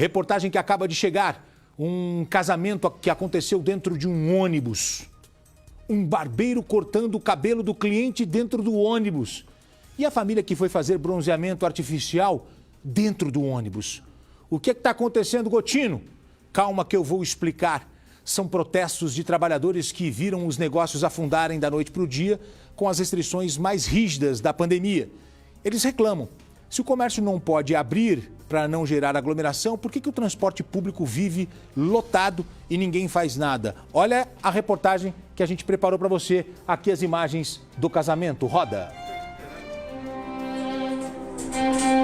Reportagem que acaba de chegar. Um casamento que aconteceu dentro de um ônibus. Um barbeiro cortando o cabelo do cliente dentro do ônibus. E a família que foi fazer bronzeamento artificial dentro do ônibus. O que está acontecendo, Gotino? Calma que eu vou explicar. São protestos de trabalhadores que viram os negócios afundarem da noite para o dia com as restrições mais rígidas da pandemia. Eles reclamam. Se o comércio não pode abrir para não gerar aglomeração, por que o transporte público vive lotado e ninguém faz nada? Olha a reportagem que a gente preparou para você. Aqui as imagens do casamento. Roda!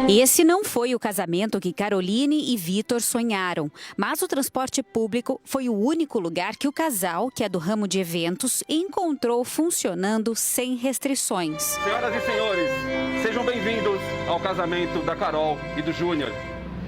Esse não foi o casamento que Caroline e Vitor sonharam, mas o transporte público foi o único lugar que o casal, que é do ramo de eventos, encontrou funcionando sem restrições. Senhoras e senhores, sejam bem-vindos ao casamento da Carol e do Júnior.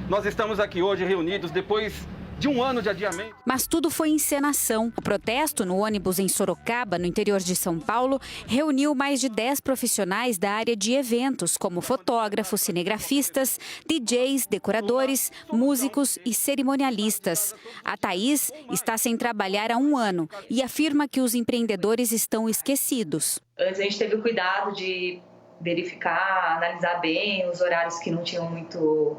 Nós estamos aqui hoje reunidos depois de um ano de adiamento. Mas tudo foi encenação. O protesto no ônibus em Sorocaba, no interior de São Paulo, reuniu mais de 10 profissionais da área de eventos, como fotógrafos, cinegrafistas, DJs, decoradores, músicos e cerimonialistas. A Thaís está sem trabalhar há um ano e afirma que os empreendedores estão esquecidos. Antes a gente teve o cuidado de verificar, analisar bem os horários que não tinham muito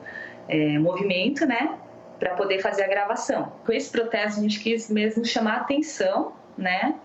movimento, né? Para poder fazer a gravação. Com esse protesto, a gente quis mesmo chamar a atenção, né,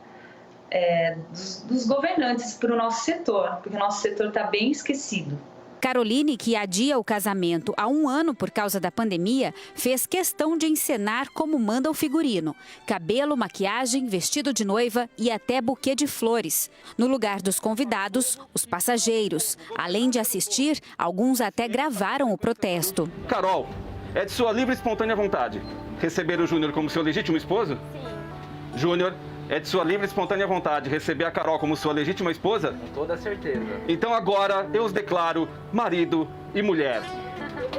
dos governantes para o nosso setor, porque o nosso setor está bem esquecido. Caroline, que adia o casamento há um ano por causa da pandemia, fez questão de encenar como manda o figurino. Cabelo, maquiagem, vestido de noiva e até buquê de flores. No lugar dos convidados, os passageiros. Além de assistir, alguns até gravaram o protesto. Carol, é de sua livre e espontânea vontade receber o Júnior como seu legítimo esposo? Sim. Júnior, é de sua livre e espontânea vontade receber a Carol como sua legítima esposa? Com toda certeza. Então agora eu os declaro marido e mulher.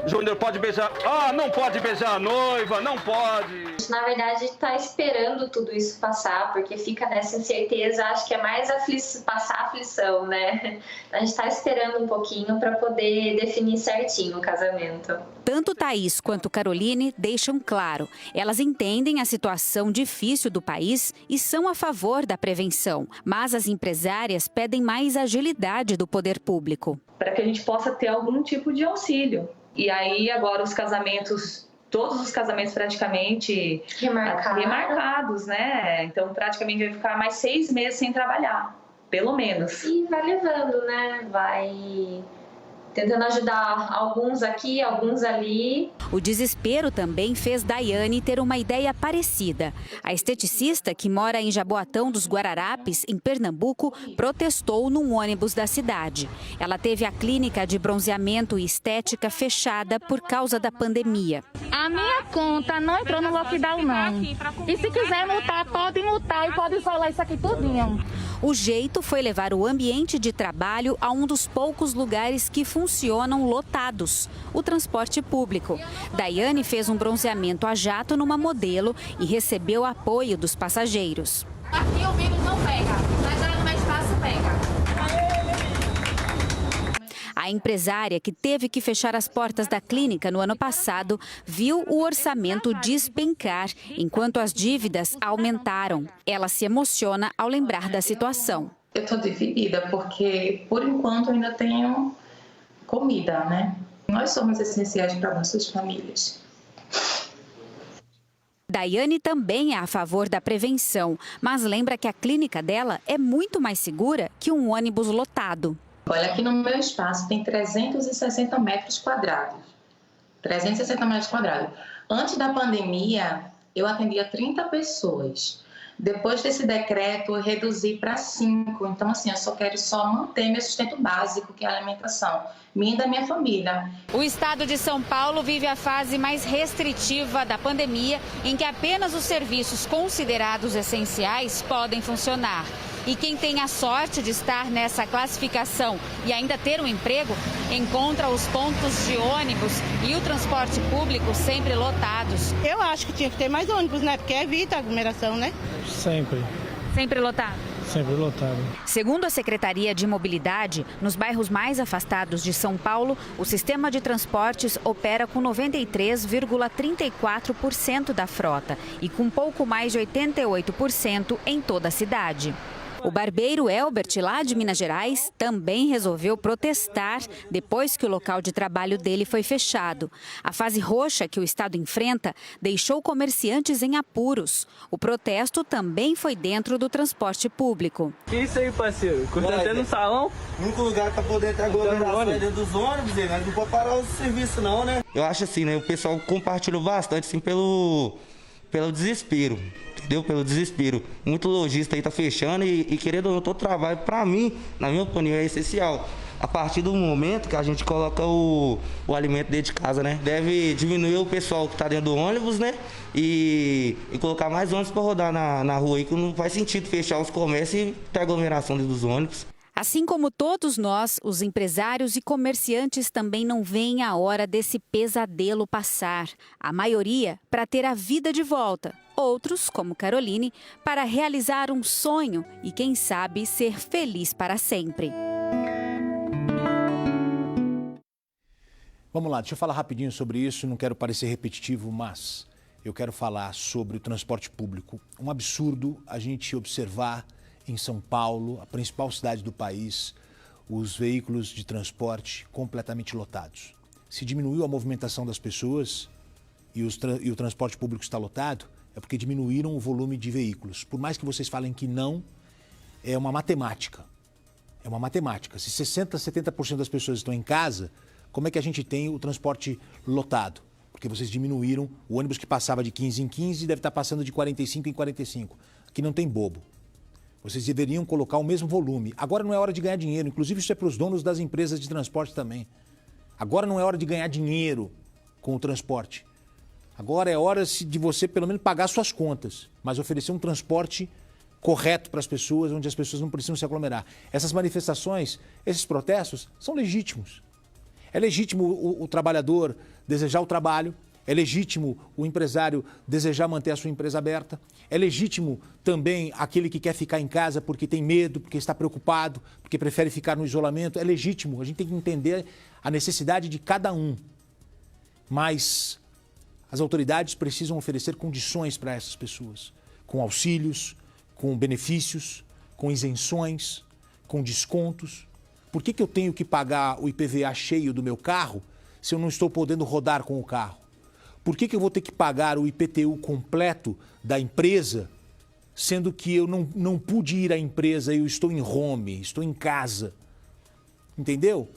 Júnior pode beijar... Ah, não pode beijar a noiva, não pode! Na verdade, está esperando tudo isso passar, porque fica nessa incerteza, acho que é mais passar a aflição, né? A gente está esperando um pouquinho para poder definir certinho o casamento. Tanto Thaís quanto Caroline deixam claro, elas entendem a situação difícil do país e são a favor da prevenção, mas as empresárias pedem mais agilidade do poder público. Para que a gente possa ter algum tipo de auxílio. E aí agora os casamentos, todos os casamentos praticamente remarcados, né? Então praticamente vai ficar mais 6 meses sem trabalhar, pelo menos. E vai levando, né? Vai tentando ajudar alguns aqui, alguns ali. O desespero também fez Daiane ter uma ideia parecida. A esteticista, que mora em Jaboatão dos Guararapes, em Pernambuco, protestou num ônibus da cidade. Ela teve a clínica de bronzeamento e estética fechada por causa da pandemia. A minha conta não entrou no lockdown, não. E se quiser multar, pode multar e pode isolar isso aqui tudinho. O jeito foi levar o ambiente de trabalho a um dos poucos lugares que funcionam lotados, o transporte público. Daiane fez um bronzeamento a jato numa modelo e recebeu apoio dos passageiros. Aqui o vírus não pega, mas lá no meu espaço pega. A empresária, que teve que fechar as portas da clínica no ano passado, viu o orçamento despencar, enquanto as dívidas aumentaram. Ela se emociona ao lembrar da situação. Eu estou dividida porque, por enquanto, ainda tenho comida, né? Nós somos essenciais para nossas famílias. Daiane também é a favor da prevenção, mas lembra que a clínica dela é muito mais segura que um ônibus lotado. Olha, aqui no meu espaço tem 360 metros quadrados. 360 metros quadrados. Antes da pandemia, eu atendia 30 pessoas. Depois desse decreto, eu reduzi para 5. Então, assim, eu só quero manter meu sustento básico, que é a alimentação, minha e da minha família. O estado de São Paulo vive a fase mais restritiva da pandemia, em que apenas os serviços considerados essenciais podem funcionar. E quem tem a sorte de estar nessa classificação e ainda ter um emprego, encontra os pontos de ônibus e o transporte público sempre lotados. Eu acho que tinha que ter mais ônibus, né? Porque evita a aglomeração, né? Sempre. Sempre lotado? Sempre lotado. Segundo a Secretaria de Mobilidade, nos bairros mais afastados de São Paulo, o sistema de transportes opera com 93,34% da frota e com pouco mais de 88% em toda a cidade. O barbeiro Elbert, lá de Minas Gerais, também resolveu protestar depois que o local de trabalho dele foi fechado. A fase roxa que o estado enfrenta deixou comerciantes em apuros. O protesto também foi dentro do transporte público. Que isso aí, parceiro? Corta até no salão? O único lugar para poder ter aglomeração é dentro dos ônibus, né? Não pode parar o serviço não, né? Eu acho assim, né? O pessoal compartilhou bastante, assim, pelo desespero. Entendeu? Pelo desespero. Muito lojista aí tá fechando e querendo ou não, todo trabalho, para mim, na minha opinião, é essencial. A partir do momento que a gente coloca o alimento dentro de casa, né? Deve diminuir o pessoal que tá dentro do ônibus, né? E colocar mais ônibus para rodar na rua aí, que não faz sentido fechar os comércios e ter aglomeração dentro dos ônibus. Assim como todos nós, os empresários e comerciantes também não veem a hora desse pesadelo passar. A maioria para ter a vida de volta. Outros, como Caroline, para realizar um sonho e, quem sabe, ser feliz para sempre. Vamos lá, deixa eu falar rapidinho sobre isso. Não quero parecer repetitivo, mas eu quero falar sobre o transporte público. Um absurdo a gente observar em São Paulo, a principal cidade do país, os veículos de transporte completamente lotados. Se diminuiu a movimentação das pessoas e o transporte público está lotado, é porque diminuíram o volume de veículos. Por mais que vocês falem que não, é uma matemática. É uma matemática. Se 60%, 70% das pessoas estão em casa, como é que a gente tem o transporte lotado? Porque vocês diminuíram, o ônibus que passava de 15 em 15 deve estar passando de 45 em 45. Aqui não tem bobo. Vocês deveriam colocar o mesmo volume. Agora não é hora de ganhar dinheiro. Inclusive, isso é para os donos das empresas de transporte também. Agora não é hora de ganhar dinheiro com o transporte. Agora é hora de você, pelo menos, pagar suas contas, mas oferecer um transporte correto para as pessoas, onde as pessoas não precisam se aglomerar. Essas manifestações, esses protestos, são legítimos. É legítimo o trabalhador desejar o trabalho. É legítimo o empresário desejar manter a sua empresa aberta. É legítimo também aquele que quer ficar em casa porque tem medo, porque está preocupado, porque prefere ficar no isolamento. É legítimo. A gente tem que entender a necessidade de cada um. Mas as autoridades precisam oferecer condições para essas pessoas, com auxílios, com benefícios, com isenções, com descontos. Por que eu tenho que pagar o IPVA cheio do meu carro se eu não estou podendo rodar com o carro? Por que eu vou ter que pagar o IPTU completo da empresa, sendo que eu não pude ir à empresa e eu estou em home, estou em casa? Entendeu?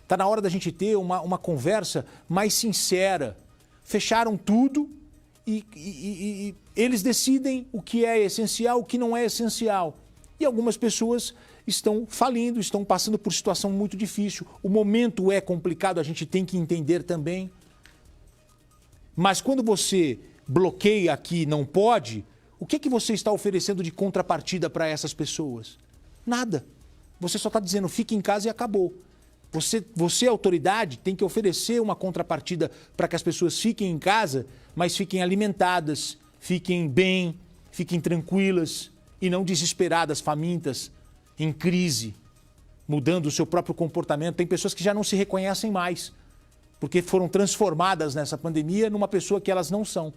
Está na hora da gente ter uma conversa mais sincera. Fecharam tudo e eles decidem o que é essencial, o que não é essencial. E algumas pessoas estão falindo, estão passando por situação muito difícil. O momento é complicado, a gente tem que entender também. Mas quando você bloqueia aqui, não pode, o que você está oferecendo de contrapartida para essas pessoas? Nada. Você só está dizendo, fique em casa e acabou. Você, autoridade, tem que oferecer uma contrapartida para que as pessoas fiquem em casa, mas fiquem alimentadas, fiquem bem, fiquem tranquilas e não desesperadas, famintas, em crise, mudando o seu próprio comportamento. Tem pessoas que já não se reconhecem mais, porque foram transformadas nessa pandemia numa pessoa que elas não são.